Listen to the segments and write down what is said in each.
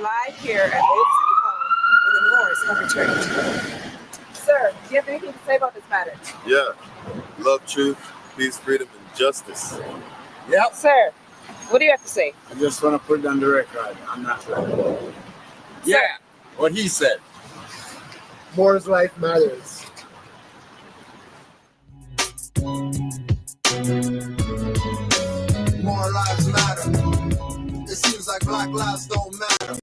are live here at Old City Hall where the Moors have returned. Sir, do you have anything to say about this matter? Yeah. Love, truth, peace, freedom, and justice. Yep. Sir, what do you have to say? I just want to put it on the record. I'm not right. Yeah, what he said. Moore's life matters. More lives matter. It seems like black lives don't matter.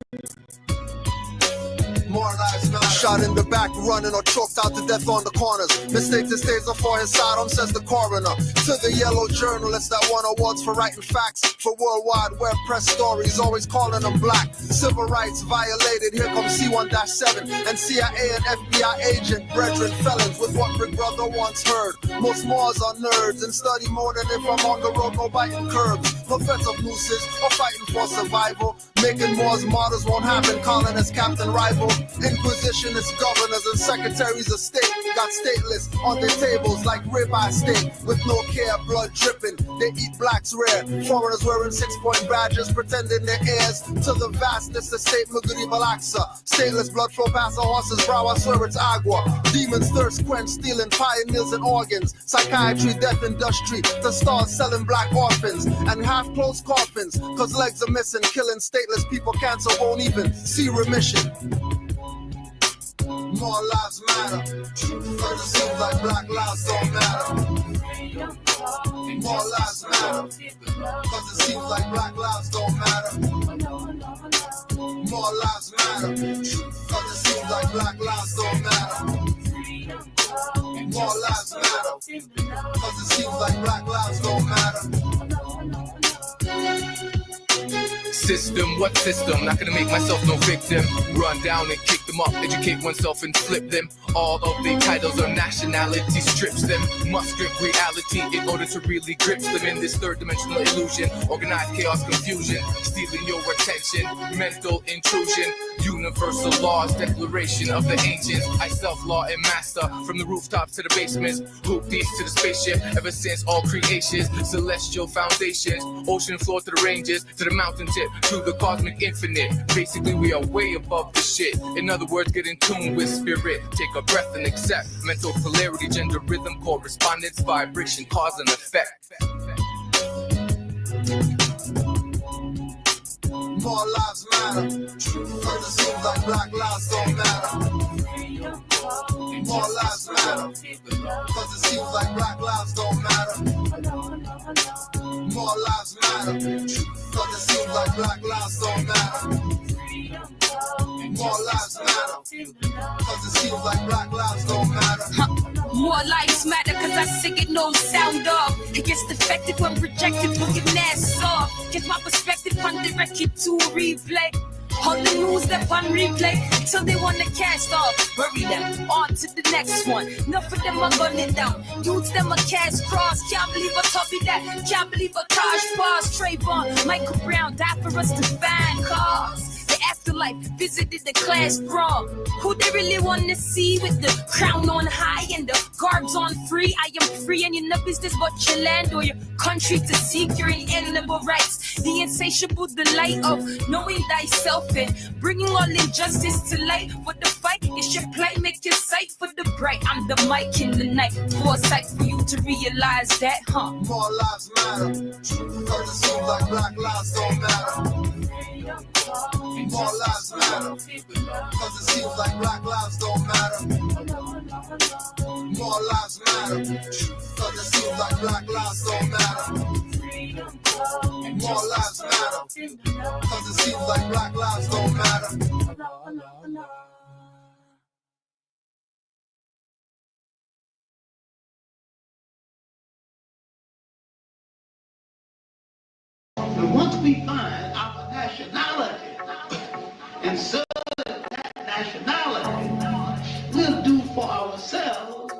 More lives matter. Shot in the back, running or choked out to death on the corners. Mistake to stays for his sidearm, says the coroner. To the yellow journalist that won awards for writing facts. For worldwide web press stories, always calling them black. Civil rights violated, here comes C1-7. And CIA and FBI agent, brethren felons with what Big Brother once heard. Most Moors are nerds and study more than if I'm on the road, no biting curbs. No threats of nooses or fighting for survival. Making Moors martyrs won't happen, calling us Captain Rival. Inquisitionists, governors, and secretaries of state got stateless on their tables like ribeye steak with no care, blood dripping. They eat blacks rare. Foreigners wearing 6-point badges, pretending they're heirs to the vastness of state Muguri Balaksa. Stateless blood flow past a horse's brow, I swear it's agua. Demons thirst quench, stealing pioneers and organs. Psychiatry, death industry, the stars selling black orphans and half-closed coffins. Cause legs are missing, killing stateless people, cancer won't even see remission. More lives matter. But it seems like black lives don't matter. More lives matter. Cause it seems like black lives don't matter. More lives matter. Cause it seems like black lives don't matter. More lives matter. Cause it seems like black lives don't matter. System, what system? Not gonna make myself no victim. Run down and kick them up, educate oneself and flip them. All of their titles or nationality strips them. Must grip reality in order to really grip them in this third dimensional illusion. Organized chaos, confusion, stealing your attention. Mental intrusion, universal laws, declaration of the ancients. I self-law and master from the rooftops to the basements. Hoop deep to the spaceship, ever since all creations. Celestial foundations, ocean floor to the ranges, to the mountain tip, to the cosmic infinite. Basically, we are way above the shit. In other words, get in tune with spirit. Take a breath and accept. Mental polarity, gender, rhythm, correspondence, vibration, cause and effect. More lives matter. But it seems like black lives don't matter. More lives matter. Cause it seems like black lives don't matter. More lives matter. Cause it seems like black lives don't matter. More lives matter. Cause it seems like black lives don't matter. More lives matter cause I sing it no sound off. It gets defective when projected, looking ass off. Get my perspective on direct it to replay. All the news that on replay till they wanna cast off. Bury them, on to the next one. Enough of them are gunning down. Dudes them a cast cross. Can't believe I told me that. Can't believe a Taj Boss, Trayvon, Michael Brown died for us to find cause. The afterlife visited the class brawl. Who they really want to see with the crown on high and the garbs on free? I am free and you no business but your land or your country to seek your inalienable rights. The insatiable delight of knowing thyself and bringing all injustice to light. But the fight is your plight, make your sight for the bright. I'm the mic in the night, foresight for you to realize that, huh? More lives matter. Cause it seems like black lives don't matter. More lives matter. Cause it seems like black lives don't matter. More lives matter. Cause it seems like black lives don't matter. More lives matter. Cause it seems like black lives don't matter. And once we find our nationality and serve that nationality, we'll do for ourselves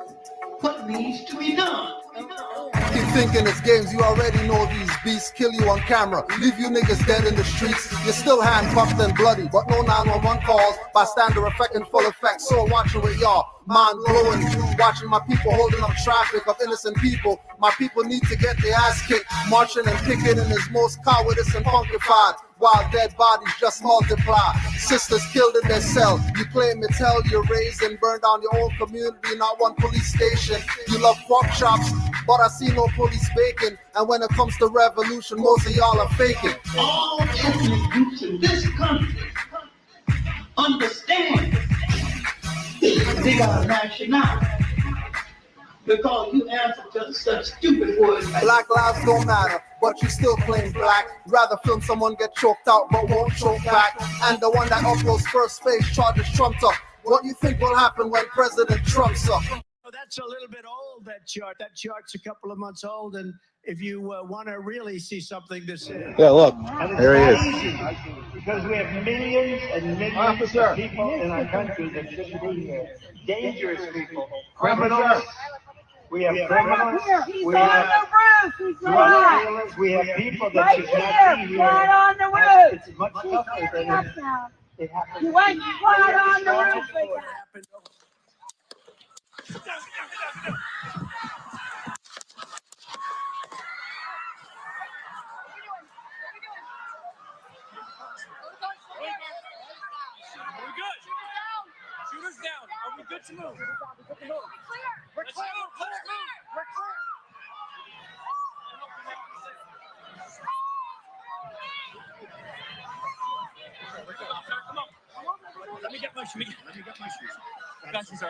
what needs to be done. Keep thinking it's games, you already know these beasts kill you on camera, leave you niggas dead in the streets. You're still handcuffed and bloody, but no 911 calls. Bystander effect in full effect, so watching with y'all. Mind blowing, watching my people holding up traffic of innocent people. My people need to get their ass kicked. Marching and picketing is most cowardice and funkified. while dead bodies just multiply. Sisters killed in their cell. You claim it's hell you're raised and burn down your own community, not one police station. You love pork chops, but I see no police bacon. And when it comes to revolution, most of y'all are faking. All ethnic groups in this country understand they got a nationality. Because you answer to such stupid words like Black lives don't matter, but you still claim black. Rather film someone get choked out but won't choke back. And the one that uploads first face charges trumped up. What do you think will happen when President Trump's up? That's a little bit old, that chart. That chart's a couple of months old, and if you want to really see something that's... Yeah, look, there he is. Easy, because we have millions and millions of people in our country that shouldn't be here. Dangerous people, criminals. We have criminals, we have drug dealers, we have people that should not be here. On the roof. It's much tougher than it happens. You went flat on the roof again. Shoot us down. Are we good to move? We're clear. We're clear. Come on. Let me get my shoes. I got you, sir.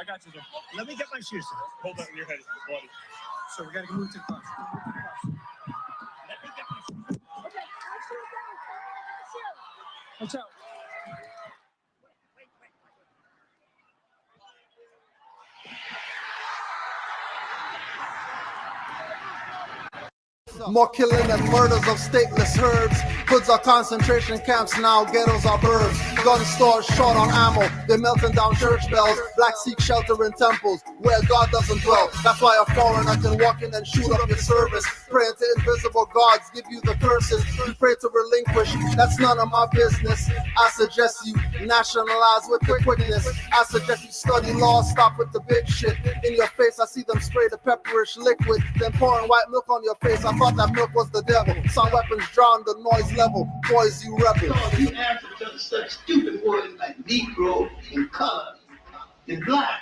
Let me get my shoes, sir. Hold on, your head is bloody. So we got to move to the car. Let me get my shoes. Okay, watch out. More killing and murders of stateless herds. Hoods are concentration camps now, ghettos are birds. Gun stores short on ammo, they're melting down church bells. Blacks seek shelter in temples where God doesn't dwell. That's why a foreigner can walk in and shoot up your service. Praying to invisible gods, give you the curses. You pray to relinquish, that's none of my business. I suggest you nationalize with the quickness. I suggest you study law, stop with the big shit. In your face, I see them spray the pepperish liquid, then pouring white milk on your face. I thought that milk was the devil. Some weapons drown the noise level. Boys, you rebels. because you answer to such stupid words like Negro and color and black.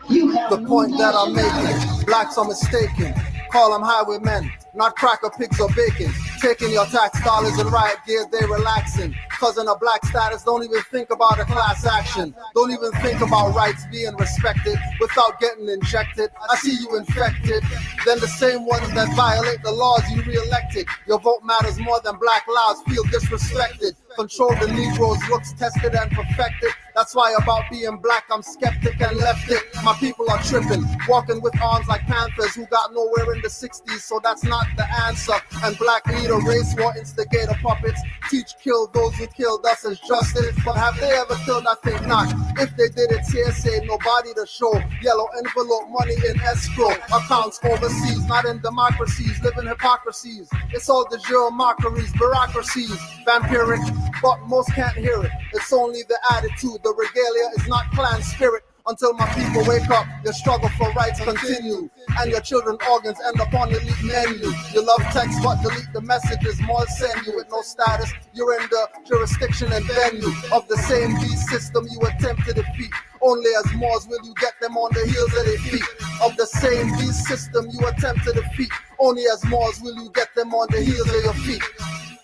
You have the point that I'm making. Blacks are mistaken. Call them highwaymen, not cracker pigs or bacon. Taking your tax dollars and riot gear, they relaxing. Cause in a black status, don't even think about a class action. Don't even think about rights being respected without getting injected. I see you infected. Then the same ones that violate the laws you re-elected. Your vote matters more than black lives feel disrespected. Control the Negroes, looks tested and perfected. That's why about being black, I'm skeptic and left it. My people are tripping, walking with arms like panthers who got nowhere in the 60s, so that's not the answer. And black leader, race war instigator puppets, teach kill those who killed us as justice. But have they ever killed? I think not. If they did it, CSA, nobody to show. Yellow envelope, money in escrow, accounts overseas, not in democracies, living hypocrisies. It's all the jure mockeries, bureaucracies, vampiric, but most can't hear it. It's only the attitude. The regalia is not clan spirit. Until my people wake up, your struggle for rights continue. And your children's organs end up on the elite menu. You love text but delete the messages. More send you with no status. You're in the jurisdiction and venue of the same beast system you attempt to defeat. Only as Moors will you get them on the heels of their feet. Of the same beast system you attempt to defeat. Only as Moors will you get them on the heels of your feet.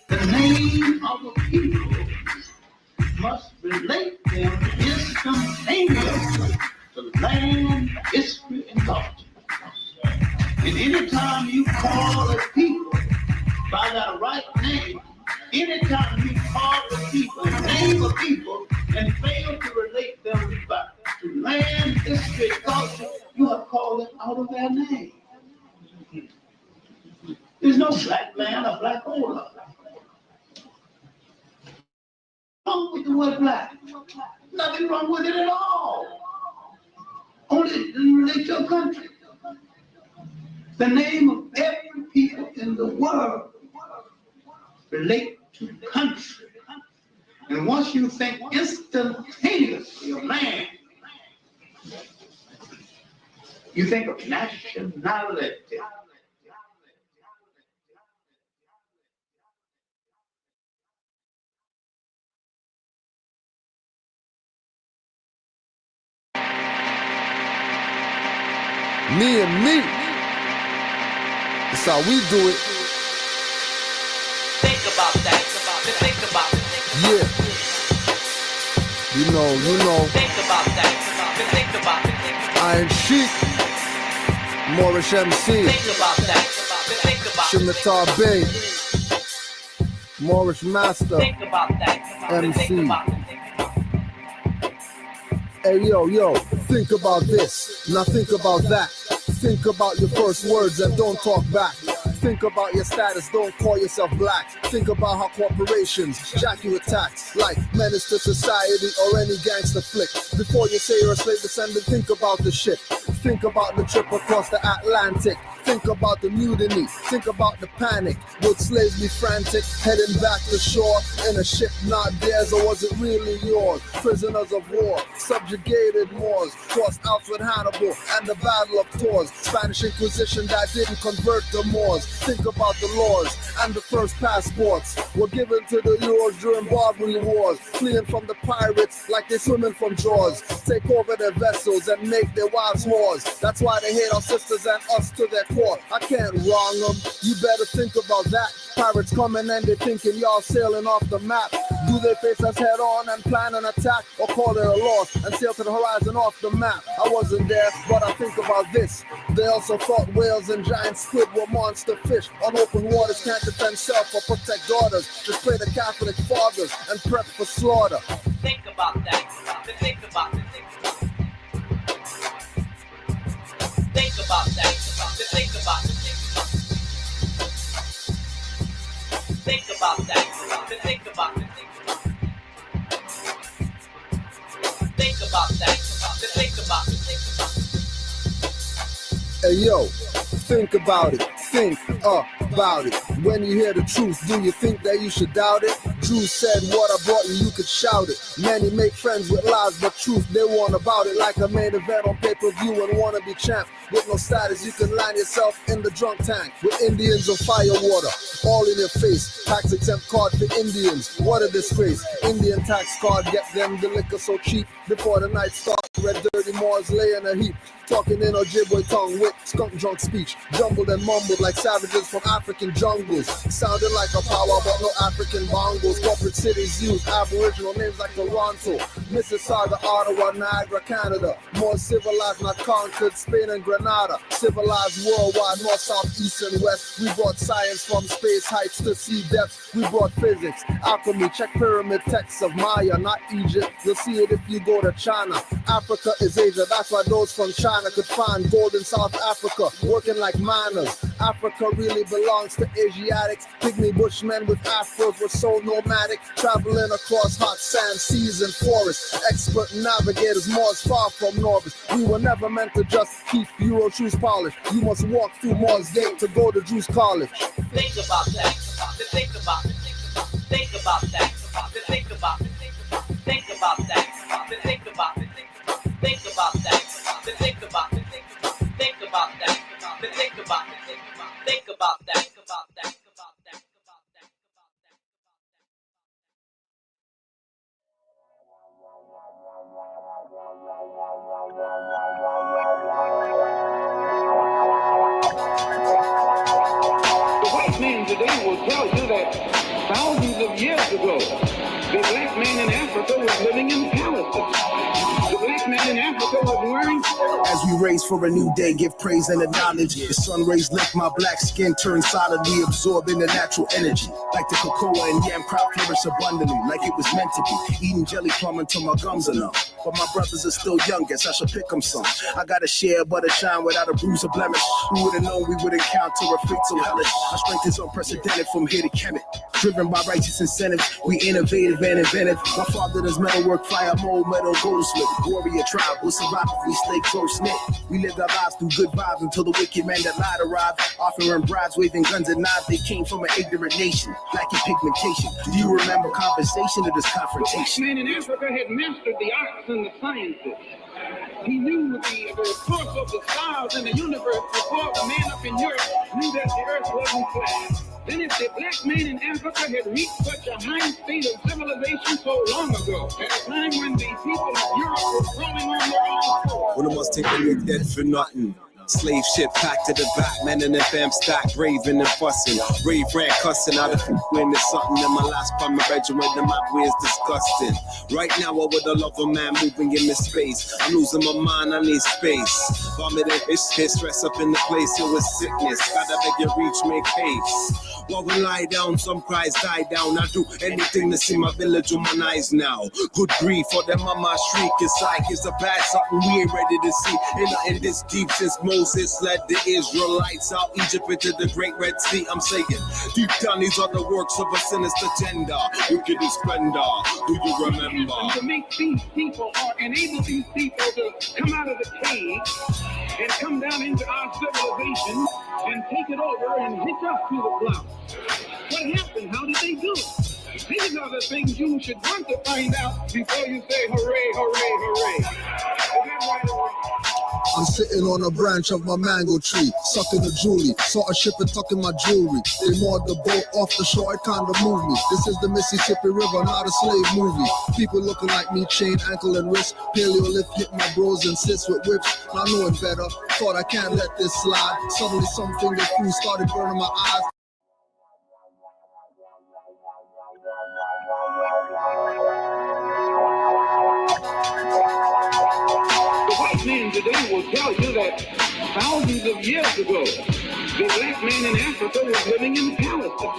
The name of a people must relate them instantaneously to land, history, and culture. And anytime you call a people by that right name, anytime you call a people and name a people and fail to relate them back to land, history, and culture, you have called it out of their name. There's no black man or black owner. Wrong with the word black. Nothing wrong with it at all. Only relate to a country. The name of every people in the world relate to country. And once you think instantaneously of land, you think of nationality. Me and me. That's how we do it. Think about that. Think about it. Yeah. You know. Think about that. Think about it. Iron Sheik. Moorish MC. Think about that. Think about it. Shimitar Bay. Moorish Master. Think about that. MC. Think about it. Hey yo, think about this, now think about that. Think about your first words and don't talk back. Think about your status, don't call yourself black. Think about how corporations jack you attacks like menace to society or any gangster flick. Before you say you're a slave descendant, think about the ship. Think about the trip across the Atlantic. Think about the mutiny, think about the panic. Would slaves be frantic, heading back to shore in a ship not theirs, or was it really yours? Prisoners of war, subjugated Moors, crossed out with Hannibal and the Battle of Tours. Spanish Inquisition that didn't convert the Moors. Think about the laws and the first passports were given to the Euros during Barbary Wars, fleeing from the pirates like they're swimming from jaws. Take over their vessels and make their wives whores. That's why they hate our sisters and us to their core. I can't wrong them, you better think about that. Pirates coming and they thinking y'all sailing off the map. Do they face us head on and plan an attack, or call it a loss and sail to the horizon off the map? I wasn't there, but I think about this. They also thought whales and giant squid were monster fish. On open waters can't defend self or protect daughters. Just play the Catholic fathers and prep for slaughter. Think about that. Think about it. Think about that. Think about it. Think about that. Think about it. Think about that. Think about it. Hey yo, think about it. Think about it. When you hear the truth, do you think that you should doubt it? Drew said what I brought you could shout it. Many make friends with lies, but truth they want about it. Like a main event on pay-per-view and wanna be champ. With no status, you can line yourself in the drunk tank with Indians on fire water, all in your face. Tax exempt card for Indians, what a disgrace. Indian tax card, get them the liquor so cheap. Before the night starts, red dirty Moors lay in a heap. Talking in Ojibwe tongue with skunk drunk speech. Jumbled and mumbled like savages from African jungles. Sounded like a power but no African bongos. Corporate cities use aboriginal names like Toronto, Mississauga, Ottawa, Niagara, Canada. More civilized, not conquered, Spain and Grenada. Civilized worldwide, north, south, east and west. We brought science from space heights to sea depths. We brought physics, alchemy, check pyramid texts of Maya, not Egypt. You'll see it if you go to China. Africa is Asia, that's why those from China could find gold in South Africa, working like miners. Africa really belongs to Asiatics. Pygmy bushmen with afros were so nomadic, traveling across hot sand, seas and forests. Expert navigators, Moors far from novice. We were never meant to just keep Euro shoes polished. You must walk through Moors Gate to go to Jews College. Think about that. Think about it. Think about that. Think about it. Think about that. Think about it. Think about that. Think about it. Think about that. Think about it. Think about that. The white man today will tell you that thousands of years ago, the black man in Africa was living in palaces. The black man in Africa was wearing clothes. As we race for a new day, give praise and acknowledge. The sun rays lift my black skin, turn solidly, absorbing the natural energy. Like the cocoa and yam crop flourish abundantly, like it was meant to be. Eating jelly plum until my gums are numb. But my brothers are still young, guess I should pick them some. I gotta share, but a shine without a bruise or blemish. Who would've known we would encounter a fate so hellish? Our strength is unprecedented from here to Kemet. Driven by righteous incentives, we innovative and inventive. My father does metalwork, fire, mold, metal, goldsmith. Warrior tribe, we'll survive if we stay close-knit. We lived our lives through good vibes until the wicked man that lied arrived. Offering bribes, waving guns and knives. They came from an ignorant nation, lacking pigmentation. Do you remember conversation or this confrontation? The man in Africa had mastered the arts and the sciences. He knew the course of the stars in the universe before the man up in Europe knew that the earth wasn't flat. Then if the black man in Africa had reached such a high state of civilization so long ago, at a time when the people of Europe were crawling on their own floor. One of us take a dead for nothing. Slave ship packed to the back, man in the fam stack, raving and fussing. Rave ran cussing out of when there's something in my last part, my regiment, the map way is disgusting. Right now, I would love a man moving in the space. I'm losing my mind, I need space. Vomiting, it's stress up in the place, it was sickness. Gotta beg you reach, make haste. While we lie down, some cries die down. I do anything to see my village with my eyes now. Good grief for them mama shriek. It's like it's a bad something we ain't ready to see. Ain't nothing this deep since Moses led the Israelites out Egypt into the great Red Sea. I'm saying, deep down these are the works of a sinister gender. Wicked and splendor, do you remember? And to make these people or enable these people to come out of the cave and come down into our civilization and take it over and hitch up to the plow. What happened? How did they do it? These are the things you should want to find out before you say hooray, hooray, hooray. Is that right or wrong? I'm sitting on a branch of my mango tree, sucking a Julie. Saw a ship and tucking my jewelry. They moored the boat off the shore, it kinda moved me. This is the Mississippi River, not a slave movie. People looking like me, chain, ankle, and wrist. Paleo lift hit my bros and sis with whips. Not knowing better, thought I can't let this slide. Suddenly some finger crew started burning my eyes. The white man today will tell you that thousands of years ago, the black man in Africa was living in Palestine.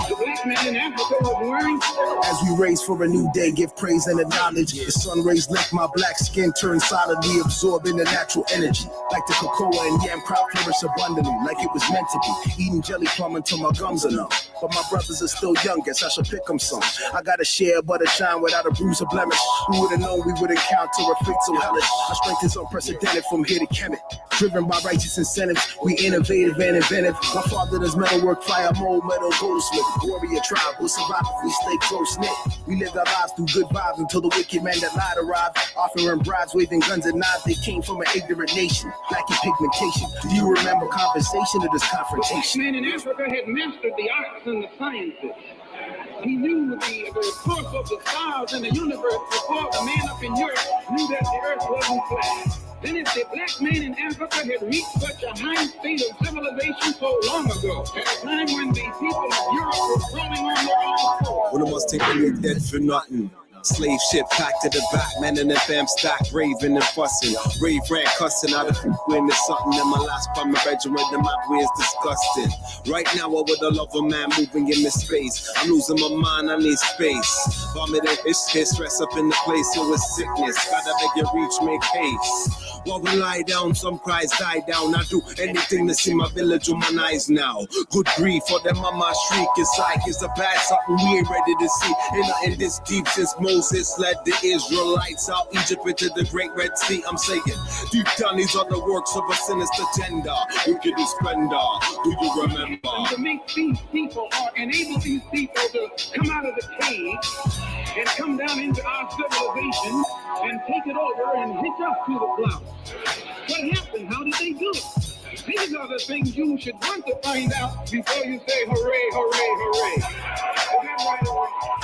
The black man in Africa was wearing clothes. As we raise for a new day, give praise and acknowledge. The sun rays lift my black skin, turn solidly, absorbing the natural energy. Like the cocoa and yam crop flourish abundantly, like it was meant to be. Eating jelly plum until my gums are numb. But my brothers are still young, guess I should pick them some. I gotta share but a shine without a bruise or blemish. Who would've known we would encounter a fate so hellish? Our strength is unprecedented from here to Kemet. Driven by righteous incentives, we innovative and inventive. My father does metalwork, fire, mold, metal, goldsmith. Warrior tribe will survive if we stay close-knit. We lived our lives through good vibes until the wicked man that lied arrived. Offering bribes, waving guns and knives. They came from an ignorant nation, lacking pigmentation. Do you remember conversation or this confrontation? The man in Africa had mastered the arts and the sciences. He knew the course of the stars in the universe before the man up in Europe knew that the earth wasn't flat. Then if the black man in Africa had reached such a high state of civilization so long ago, at a time when the people of Europe were crawling on their own floor. One of us take a look dead for nothing. Slave ship packed to the back, man in the fam stack, raving and fussing. Rave ran cussing out of when there's something in my last part, my regiment, the map way is disgusting. Right now I would love a man moving in this space. I'm losing my mind, I need space. Vomiting, it's stress up in the place, it was sickness. Gotta beg you reach, make haste. While we lie down, some cries die down. I do anything to see my village with my eyes now. Good grief for them mama shriek. It's like it's a bad something we ain't ready to see. Ain't nothing this deep since Moses led the Israelites out Egypt into the great Red Sea. I'm saying, deep down these are the works of a sinister gender. Wicked and splendor, do you remember? And to make these people or enable these people to come out of the cave and come down into our civilization and take it over and hitch up to the plow. What happened? How did they do it? These are the things you should want to find out before you say hooray, hooray, hooray. Is that right or wrong?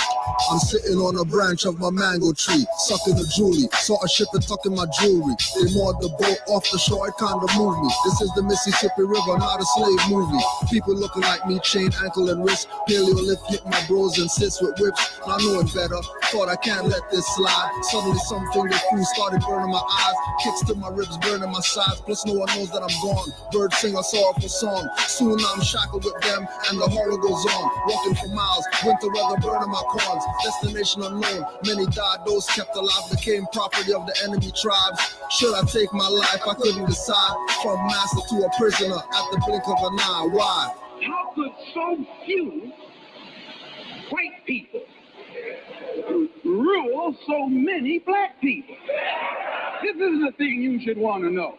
I'm sitting on a branch of my mango tree, sucking a Julie. Saw a ship and tucking my jewelry. They moored the boat off the shore, it kinda moved me. This is the Mississippi River, not a slave movie. People looking like me, chain, ankle, and wrist. Paleo lift hit my bros and sis with whips. Not knowing better, thought I can't let this slide. Suddenly some finger crew started burning my eyes. Kicks to my ribs, burning my sides. Plus no one knows that I'm gone. Birds sing a sorrowful song. Soon I'm shackled with them and the horror goes on. Walking for miles, winter weather burning my corns. Destination unknown, many died, those kept alive became property of the enemy tribes. Should I take my life? I couldn't decide. From master to a prisoner at the blink of an eye. Why? How could so few white people rule so many black people? This is the thing you should want to know.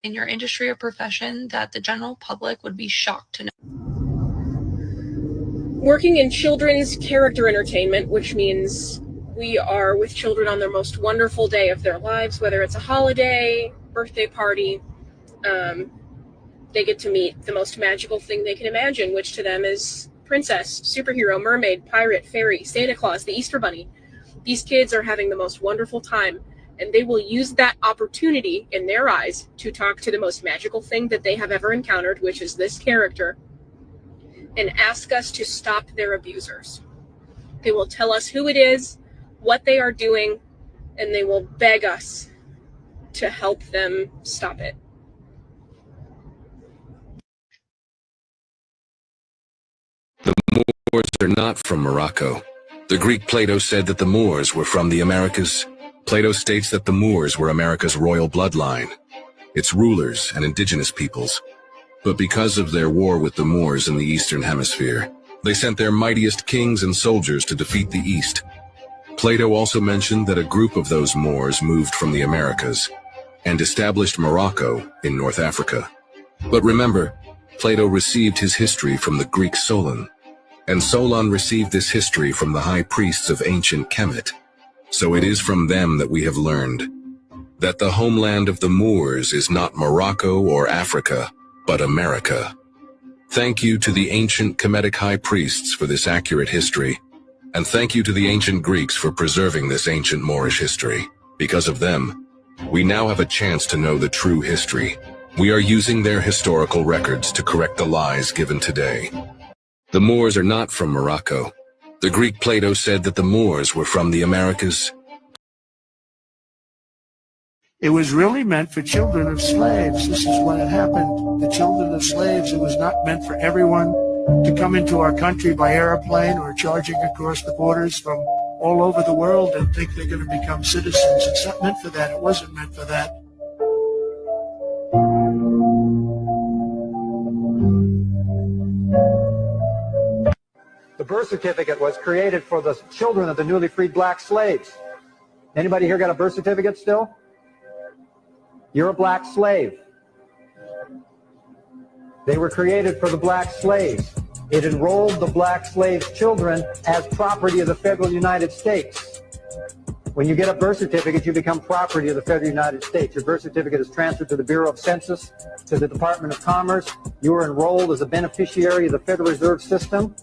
in your industry or profession that the general public would be shocked to know? Working in children's character entertainment, which means we are with children on their most wonderful day of their lives, whether it's a holiday, birthday party. They get to meet the most magical thing they can imagine, which to them is princess, superhero, mermaid, pirate, fairy, Santa Claus, the Easter Bunny. These kids are having the most wonderful time, and they will use that opportunity in their eyes to talk to the most magical thing that they have ever encountered, which is this character, and ask us to stop their abusers. They will tell us who it is, what they are doing, and they will beg us to help them stop it. The Moors are not from Morocco. The Greek Plato said that the Moors were from the Americas. Plato states that the Moors were America's royal bloodline, its rulers and indigenous peoples. But because of their war with the Moors in the Eastern Hemisphere, they sent their mightiest kings and soldiers to defeat the East. Plato also mentioned that a group of those Moors moved from the Americas and established Morocco in North Africa. But remember, Plato received his history from the Greek Solon, and Solon received this history from the high priests of ancient Kemet. So it is from them that we have learned that the homeland of the Moors is not Morocco or Africa, but America. Thank you to the ancient Kemetic high priests for this accurate history, and thank you to the ancient Greeks for preserving this ancient Moorish history. Because of them, we now have a chance to know the true history. We are using their historical records to correct the lies given today. The Moors are not from Morocco. The Greek Plato said that the Moors were from the Americas. It was really meant for children of slaves. This is when it happened. The children of slaves, it was not meant for everyone to come into our country by airplane or charging across the borders from all over the world and think they're going to become citizens. It's not meant for that. It wasn't meant for that. The birth certificate was created for the children of the newly freed black slaves. Anybody here got a birth certificate still? You're a black slave. They were created for the black slaves. It enrolled the black slaves' children as property of the federal United States. When you get a birth certificate, you become property of the federal United States. Your birth certificate is transferred to the Bureau of Census, to the Department of Commerce. You are enrolled as a beneficiary of the Federal Reserve System,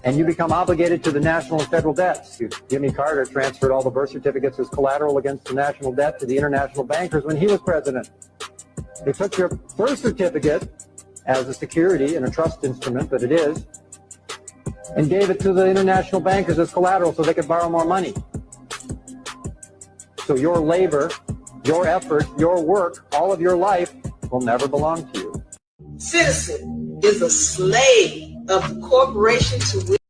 and you become obligated to the national and federal debts. Jimmy Carter transferred all the birth certificates as collateral against the national debt to the international bankers when he was president. They took your birth certificate as a security and a trust instrument that it is, and gave it to the international bankers as collateral so they could borrow more money. So your labor, your effort, your work, all of your life will never belong to you. Citizen is a slave of the corporation to which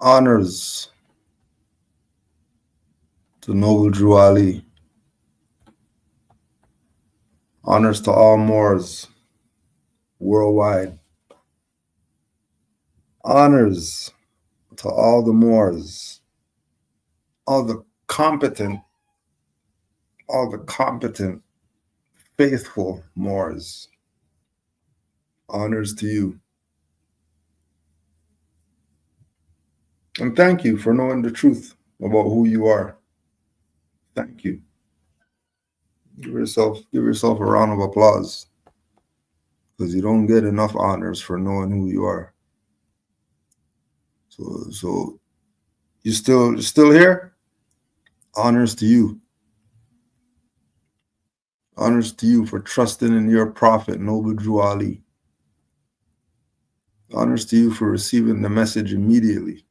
honors to Noble Drew Ali. Honors to all Moors worldwide. Honors to all the Moors, all the competent, faithful Moors. Honors to you. And thank you for knowing the truth about who you are. Thank you. Give yourself a round of applause, because you don't get enough honors for knowing who you are. So you still here? Honors to you. Honors to you for trusting in your prophet, Noble Drew Ali. Honors to you for receiving the message immediately.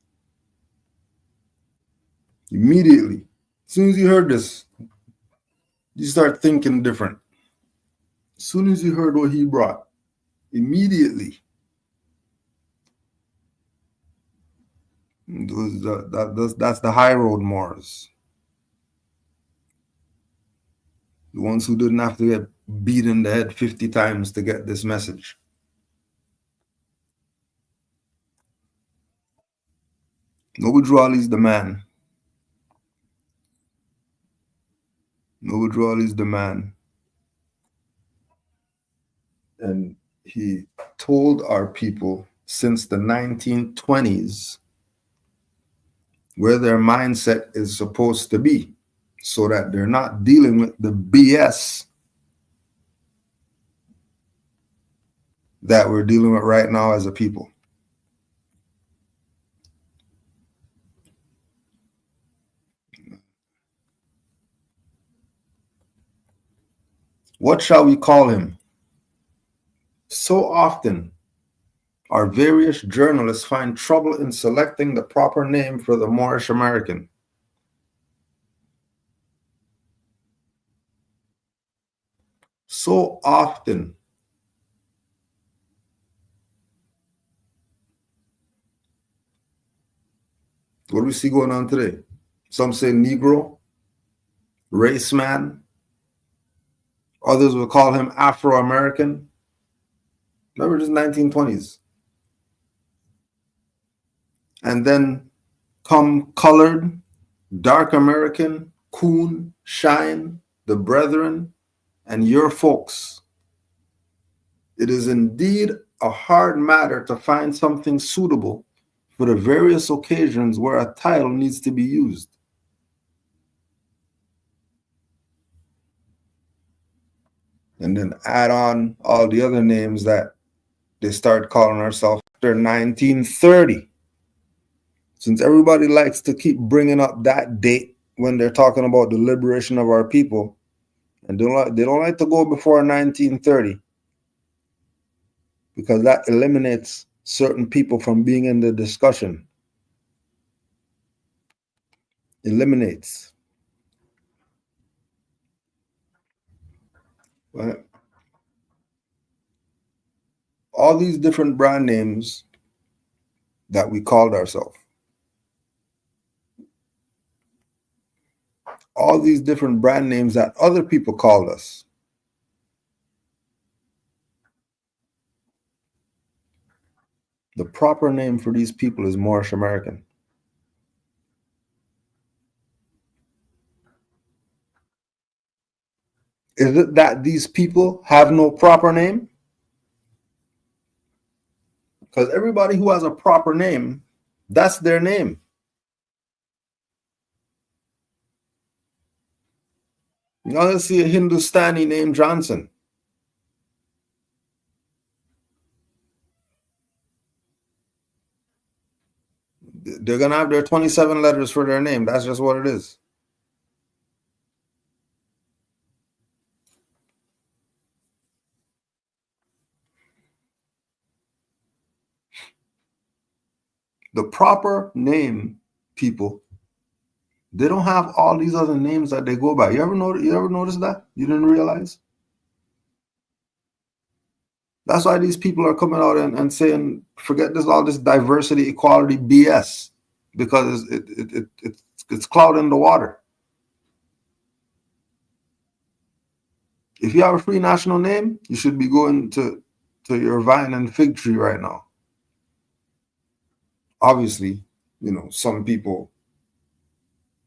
Immediately. As soon as you heard this, you start thinking different. As soon as you heard what he brought, immediately. That's the high road Moors. The ones who didn't have to get beat in the head 50 times to get this message. Noble Drew Ali's the man. Noble Drew Ali's the man. And he told our people since the 1920s where their mindset is supposed to be, so that they're not dealing with the BS that we're dealing with right now as a people. What shall we call him? So often, our various journalists find trouble in selecting the proper name for the Moorish American. So often. What do we see going on today? Some say Negro, race man. Others will call him Afro-American. Remember, just 1920s. And then come colored, dark American, coon, shine, the brethren, and your folks. It is indeed a hard matter to find something suitable for the various occasions where a title needs to be used. And then add on all the other names that they start calling ourselves after 1930. Since everybody likes to keep bringing up that date when they're talking about the liberation of our people, and they don't like to go before 1930, because that eliminates certain people from being in the discussion. Eliminates. Right? All these different brand names that we called ourselves. All these different brand names that other people called us. The proper name for these people is Moorish American. Is it that these people have no proper name? Because everybody who has a proper name, that's their name. You know, let's see a Hindustani named Johnson. They're going to have their 27 letters for their name. That's just what it is. The proper name, people, they don't have all these other names that they go by. You ever notice that? You didn't realize? That's why these people are coming out and saying, forget all this diversity, equality BS, because it's clouding the water. If you have a free national name, you should be going to your vine and fig tree right now. Obviously, you know, some people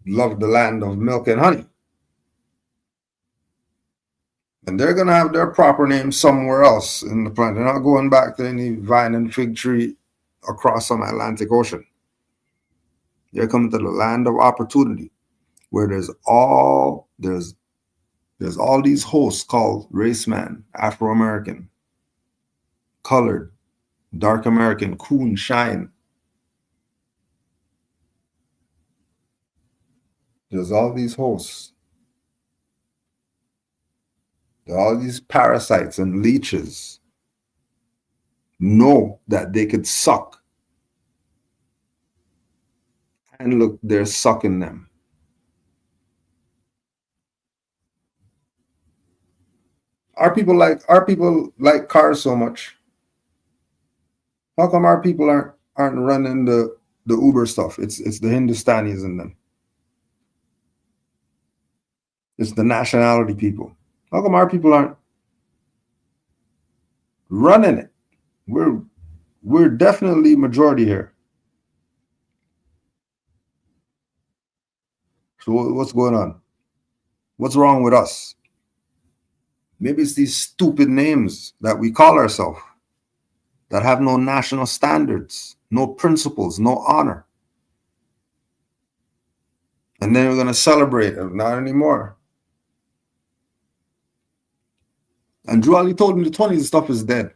love the land of milk and honey. And they're going to have their proper name somewhere else in the planet. They're not going back to any vine and fig tree across some Atlantic Ocean. They're coming to the land of opportunity, where there's all these hosts called race man, Afro-American, colored, dark American, coon, shine. There's all these hosts. There are all these parasites and leeches know that they could suck. And look, they're sucking them. Our people like cars so much. How come our people aren't running the Uber stuff? It's the Hindustanis in them. It's the nationality people. How come our people aren't running it? We're definitely majority here. So what's going on? What's wrong with us? Maybe it's these stupid names that we call ourselves that have no national standards, no principles, no honor. And then we're going to celebrate it. Not anymore. And Drew Ali told me the 20s stuff is dead.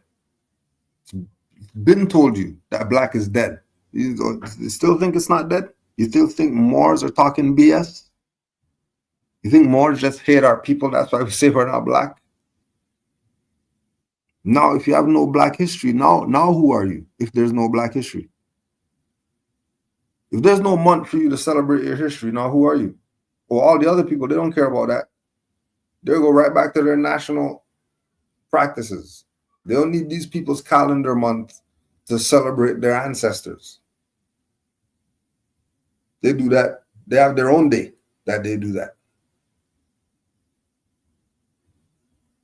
Been told you that black is dead. You still think it's not dead? You still think Moors are talking BS? You think Moors just hate our people? That's why we say we're not black? Now, if you have no black history, now who are you if there's no black history? If there's no month for you to celebrate your history, now who are you? Well, all the other people, they don't care about that. They'll go right back to their national practices. They don't need these people's calendar month to celebrate their ancestors. They do that. They have their own day that they do that.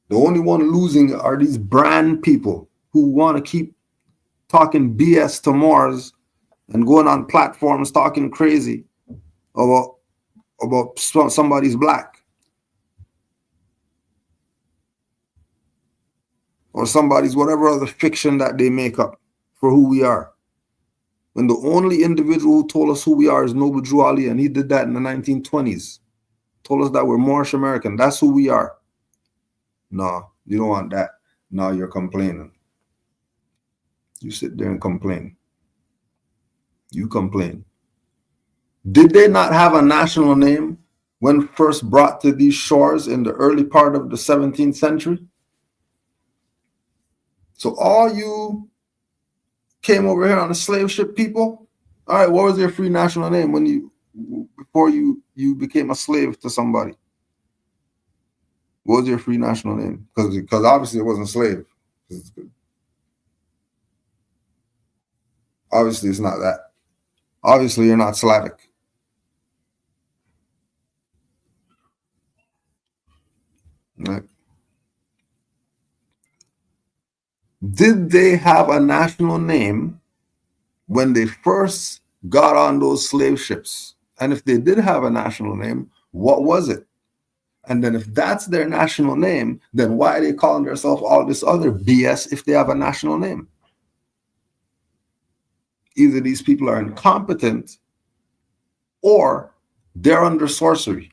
The only one losing are these brand people who want to keep talking BS to Moors and going on platforms talking crazy about somebody's black or somebody's whatever other fiction that they make up for who we are. When the only individual who told us who we are is Noble Drew Ali, and he did that in the 1920s. Told us that we're Moorish American. That's who we are. No, you don't want that. Now you're complaining. You sit there and complain. You complain. Did they not have a national name when first brought to these shores in the early part of the 17th century? So all you came over here on a slave ship people, all right, what was your free national name before you became a slave to somebody? What was your free national name? Because obviously it wasn't slave. Obviously it's not that. Obviously you're not Slavic. Right? Did they have a national name when they first got on those slave ships? And if they did have a national name, what was it? And then if that's their national name, then why are they calling themselves all this other BS if they have a national name? Either these people are incompetent or they're under sorcery.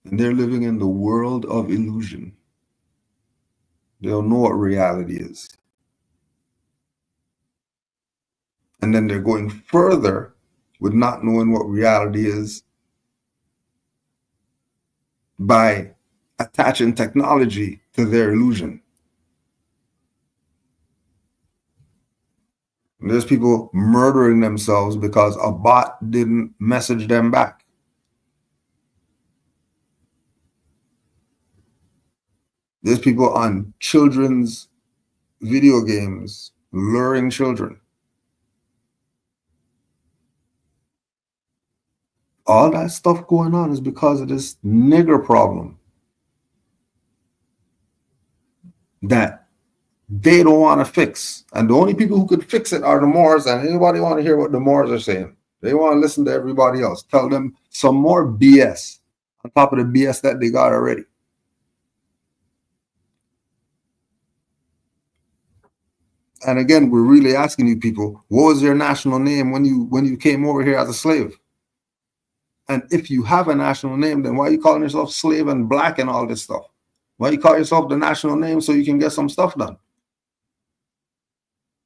And they're living in the world of illusion. They don't know what reality is. And then they're going further with not knowing what reality is by attaching technology to their illusion. And there's people murdering themselves because a bot didn't message them back. There's people on children's video games luring children. All that stuff going on is because of this nigger problem that they don't want to fix. And the only people who could fix it are the Moors, and anybody want to hear what the Moors are saying. They want to listen to everybody else. Tell them some more BS on top of the BS that they got already. And again, we're really asking you people, what was your national name when you came over here as a slave? And if you have a national name, then why are you calling yourself slave and black and all this stuff? Why you call yourself the national name so you can get some stuff done?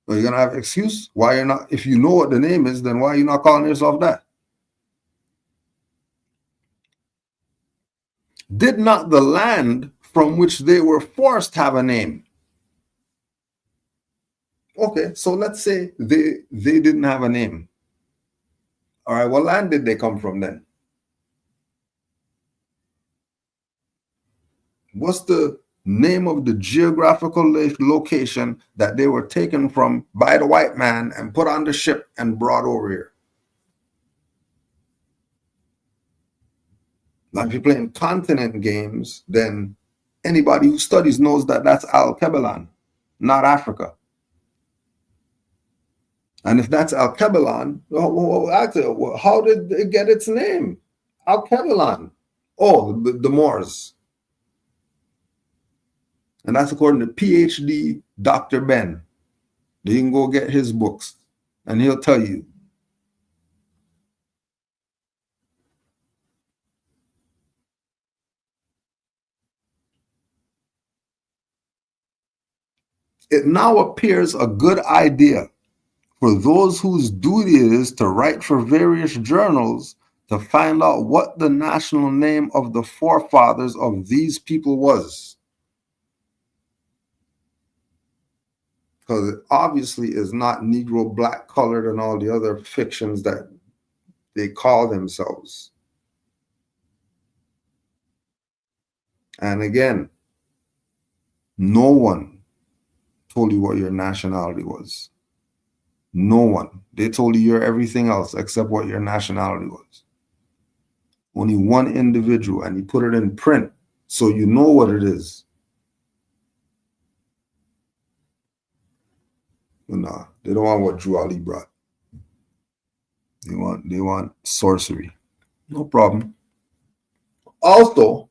Are you gonna have an excuse why you're not? If you know what the name is, then why are you not calling yourself that? Did not the land from which they were forced have a name? Okay, so let's say they didn't have a name. All right, what land did they come from then? What's the name of the geographical location that they were taken from by the white man and put on the ship and brought over here? Now, if you're playing continent games, then anybody who studies knows that that's Al-Kebalan, not Africa. And if that's Al-Kebalan, how did it get its name? Al-Kebalan. Oh, the Moors. And that's according to PhD Dr. Ben. You can go get his books and he'll tell you. It now appears a good idea for those whose duty it is to write for various journals to find out what the national name of the forefathers of these people was. Because it obviously is not Negro, black, colored, and all the other fictions that they call themselves. And again, no one told you what your nationality was. No one. They told you you're everything else except what your nationality was. Only one individual, and he put it in print so you know what it is. But nah, they don't want what Drew Ali brought. They want sorcery. No problem. Also,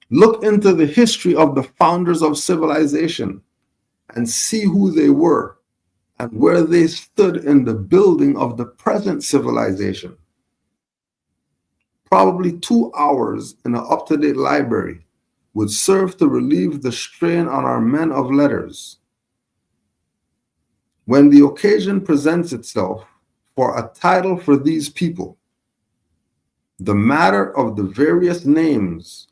look into the history of the founders of civilization and see who they were and where they stood in the building of the present civilization. Probably 2 hours in an up-to-date library would serve to relieve the strain on our men of letters. When the occasion presents itself for a title for these people, the matter of the various names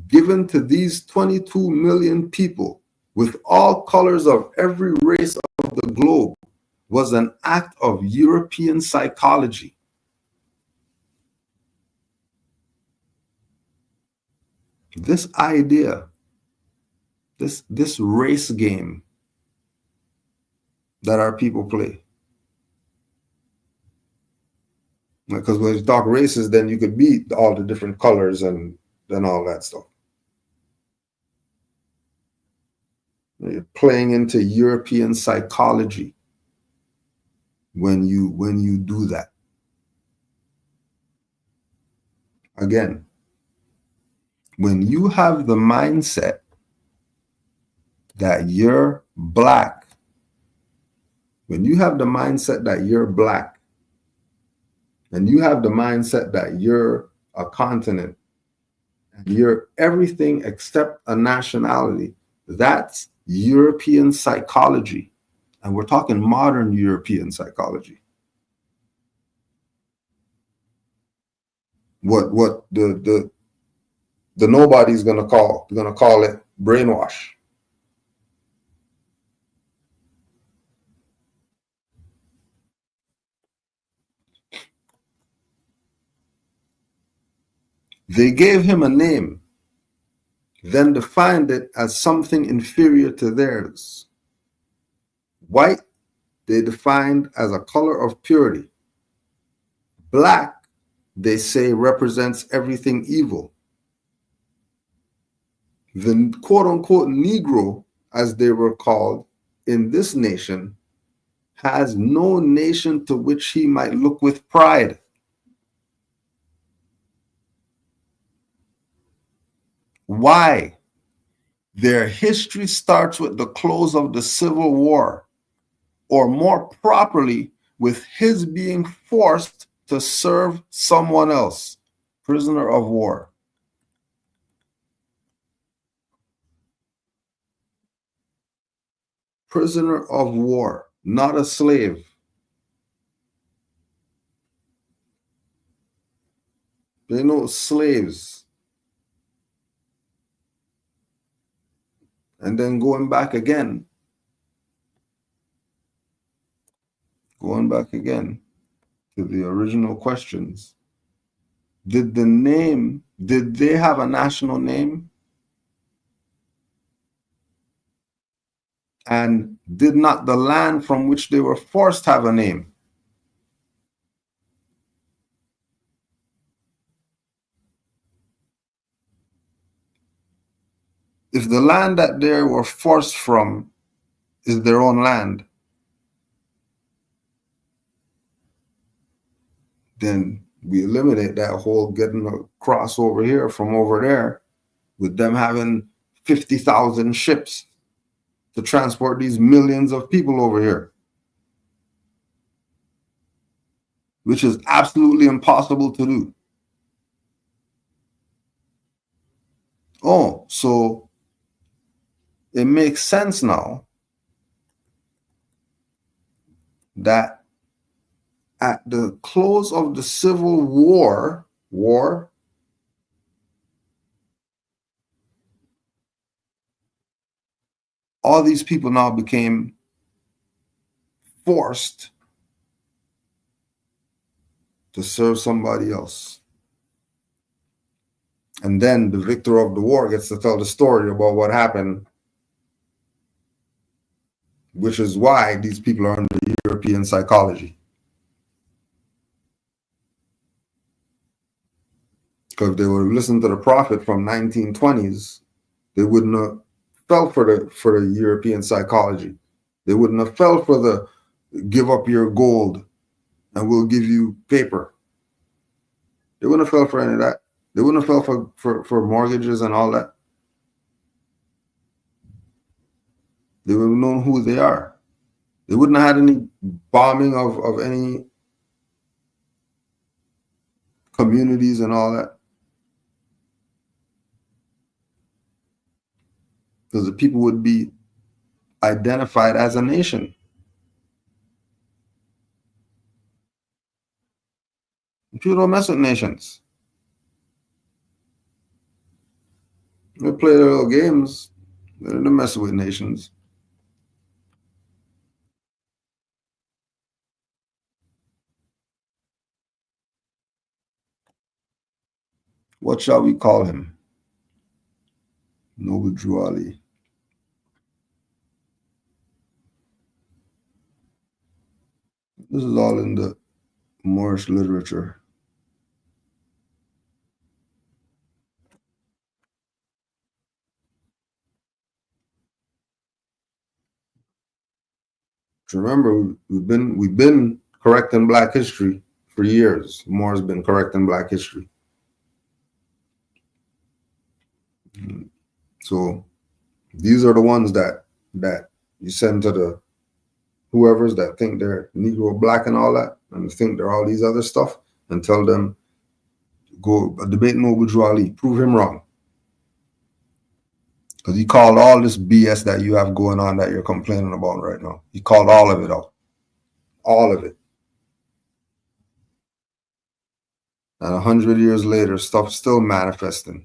given to these 22 million people with all colors of every race of the globe was an act of European psychology. This idea, this race game that our people play. Because when you talk races, then you could beat all the different colors and all that stuff. You're playing into European psychology when you do that. Again, when you have the mindset that you're black, when you have the mindset that you're black, and you have the mindset that you're a continent, and you're everything except a nationality, that's European psychology. And we're talking modern European psychology. What the nobody's gonna call it brainwash. They gave him a name, then defined it as something inferior to theirs. White, they defined as a color of purity. Black, they say, represents everything evil. The quote-unquote Negro, as they were called in this nation, has no nation to which he might look with pride. Why? Their history starts with the close of the Civil War, or more properly, with his being forced to serve someone else, prisoner of war. Prisoner of war, not a slave. They know slaves. And then going back again to the original questions. Did they have a national name? And did not the land from which they were forced have a name? If the land that they were forced from is their own land, then we eliminate that whole getting across over here from over there with them having 50,000 ships to transport these millions of people over here, which is absolutely impossible to do. Oh, so it makes sense now that at the close of the Civil War, all these people now became forced to serve somebody else. And then the victor of the war gets to tell the story about what happened, which is why these people are under European psychology. Because if they would have listened to the prophet from 1920s, they wouldn't have fell for the European psychology. They wouldn't have fell for the give up your gold and we'll give you paper. They wouldn't have fell for any of that. They wouldn't have fell for mortgages and all that. They would have known who they are. They wouldn't have had any bombing of any communities and all that. Because the people would be identified as a nation. People don't mess with nations. They play their little games. They don't mess with nations. What shall we call him? Noble Drew Ali. This is all in the Moorish literature. Remember, we've been correcting Black history for years. Moore's been correcting Black history. So these are the ones that you send to the whoever's that think they're Negro, Black, and all that, and think they're all these other stuff, and tell them, go debate Noble Drew Ali, prove him wrong. Because he called all this BS that you have going on that you're complaining about right now. He called all of it out. All of it. And 100 years later, stuff still manifesting.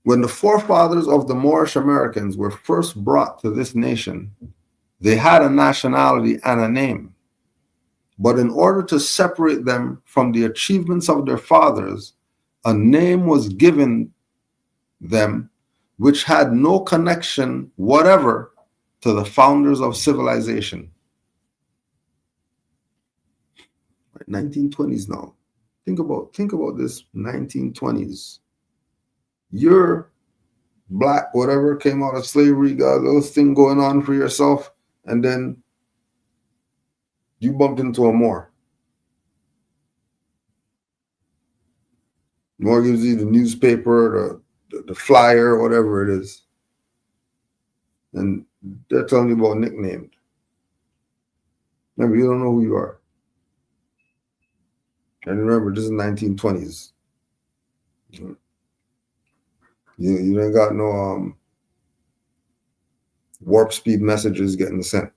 When the forefathers of the Moorish Americans were first brought to this nation, they had a nationality and a name. But in order to separate them from the achievements of their fathers, a name was given them which had no connection whatever to the founders of civilization. 1920s now. Think about this 1920s. You're Black, whatever, came out of slavery, got a little thing going on for yourself, and then you bumped into a Moor. Moor gives you the newspaper, the flyer, whatever it is. And they're telling you about nicknamed. Remember, you don't know who you are. And remember, this is 1920s. You ain't got no warp speed messages getting sent.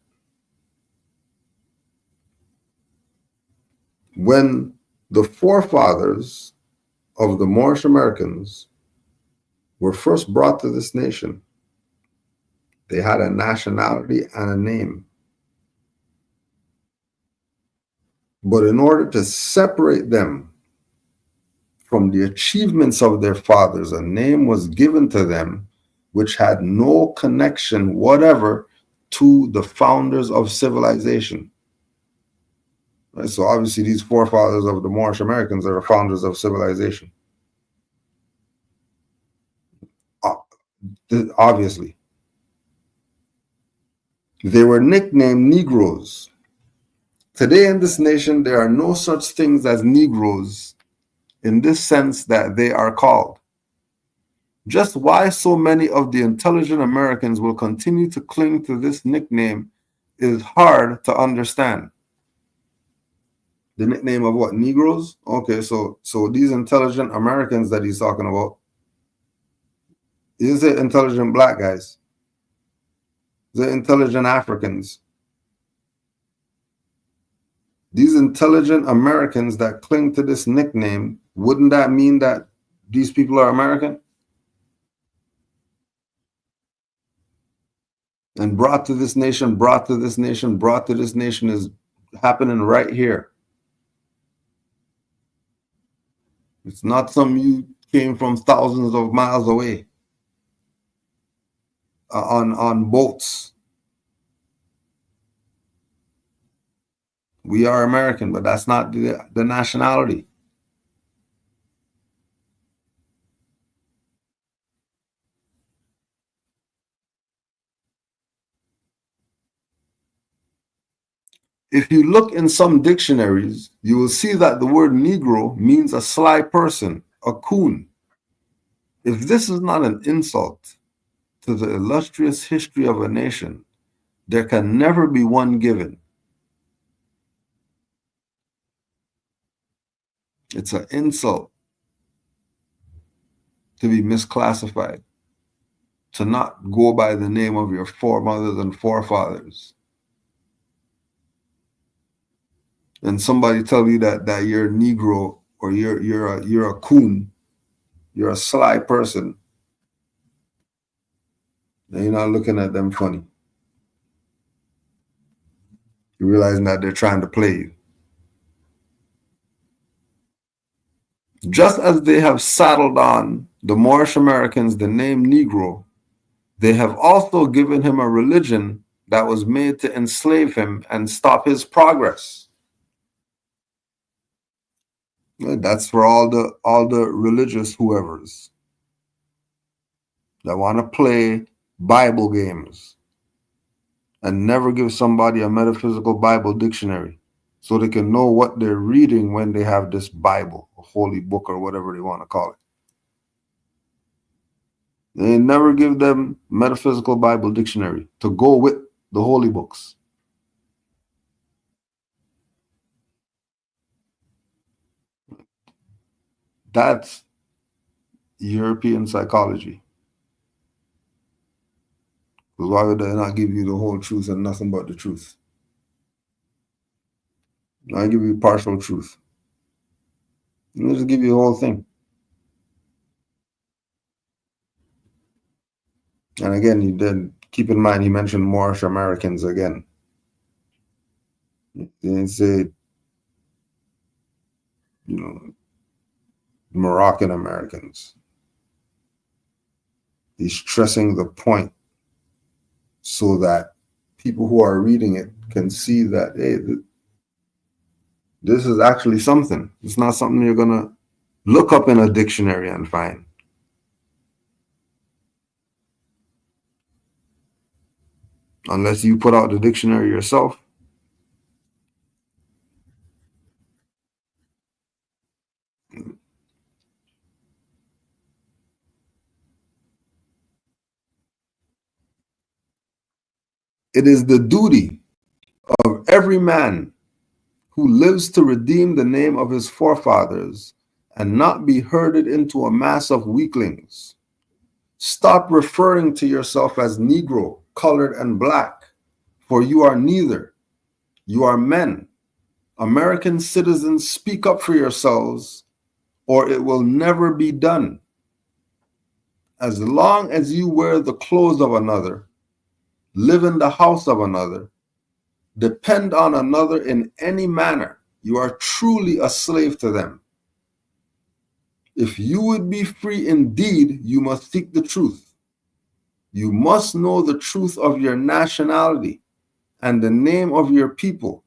When the forefathers of the Moorish Americans were first brought to this nation, they had a nationality and a name. But in order to separate them from the achievements of their fathers, a name was given to them which had no connection whatever to the founders of civilization. Right? So obviously these forefathers of the Moorish Americans are the founders of civilization. Obviously. They were nicknamed Negroes. Today in this nation, there are no such things as Negroes in this sense that they are called. Just why so many of the intelligent Americans will continue to cling to this nickname is hard to understand. The nickname of what? Negroes? Okay, so these intelligent Americans that he's talking about, is it intelligent Black guys? The intelligent Africans. These intelligent Americans that cling to this nickname, wouldn't that mean that these people are American? And brought to this nation, brought to this nation, brought to this nation is happening right here. It's not some you came from thousands of miles away on boats. We are American, but that's not the nationality. If you look in some dictionaries, you will see that the word Negro means a sly person, a coon. If this is not an insult to the illustrious history of a nation, there can never be one given. It's an insult to be misclassified, to not go by the name of your foremothers and forefathers. And somebody tell you that you're a Negro or you're a coon, you're a sly person, and you're not looking at them funny. You're realizing that they're trying to play you. Just as they have saddled on the Moorish Americans the name Negro, they have also given him a religion that was made to enslave him and stop his progress. That's for all the religious whoever's that want to play Bible games and never give somebody a metaphysical Bible dictionary so they can know what they're reading when they have this Bible, a holy book, or whatever they want to call it. They never give them metaphysical Bible dictionary to go with the holy books. That's European psychology. Because why would they not give you the whole truth and nothing but the truth? I give you partial truth. I'll just give you the whole thing. And again, you did keep in mind he mentioned Moorish Americans again. He didn't say, Moroccan Americans. He's stressing the point so that people who are reading it can see that, hey, this is actually something. It's not something you're going to look up in a dictionary and find. Unless you put out the dictionary yourself. It is the duty of every man who lives to redeem the name of his forefathers and not be herded into a mass of weaklings. Stop referring to yourself as Negro, colored, and black, for you are neither. You are men. American citizens, speak up for yourselves, or it will never be done. As long as you wear the clothes of another, live in the house of another, depend on another in any manner, you are truly a slave to them. If you would be free indeed, you must seek the truth. You must know the truth of your nationality and the name of your people.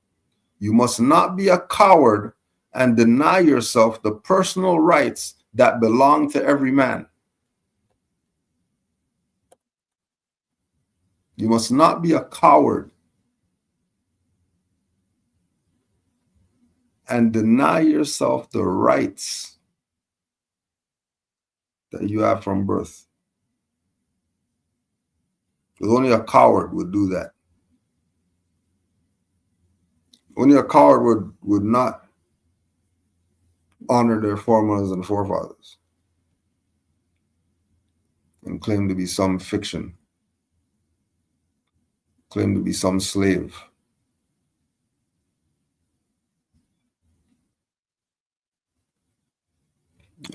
You must not be a coward and deny yourself the personal rights that belong to every man. You must not be a coward and deny yourself the rights that you have from birth. Because only a coward would do that. Only a coward would not honor their foremothers and forefathers and claim to be some fiction. claim to be some slave.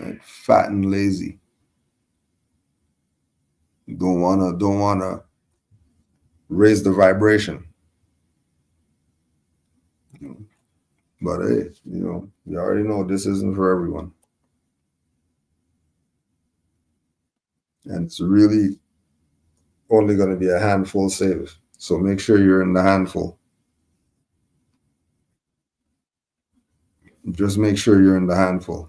Right? Fat and lazy. Don't wanna raise the vibration. But hey, you already know this isn't for everyone. And it's really only going to be a handful saved. So make sure you're in the handful. Just make sure you're in the handful.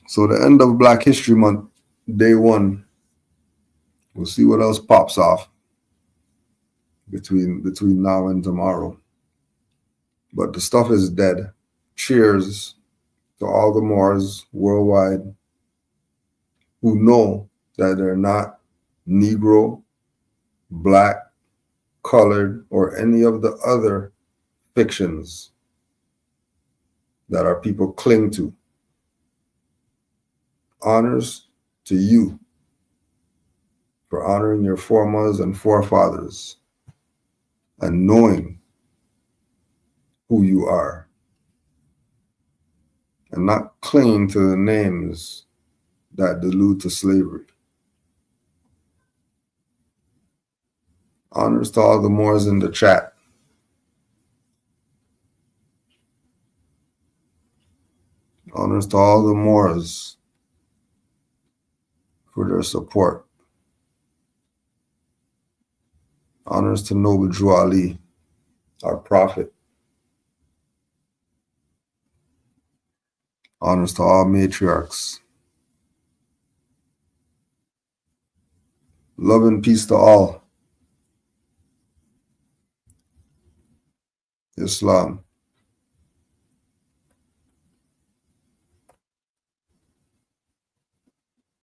So the end of Black History Month, day 1. We'll see what else pops off between now and tomorrow. But the stuff is dead. Cheers to all the Moors worldwide who know that they're not Negro, Black, colored, or any of the other fictions that our people cling to. Honors to you for honoring your foremothers and forefathers and knowing who you are and not clinging to the names that delude to slavery. Honors to all the Moors in the chat. Honors to all the Moors for their support. Honors to Noble Drew Ali, our prophet. Honors to all matriarchs. Love and peace to all. Islam.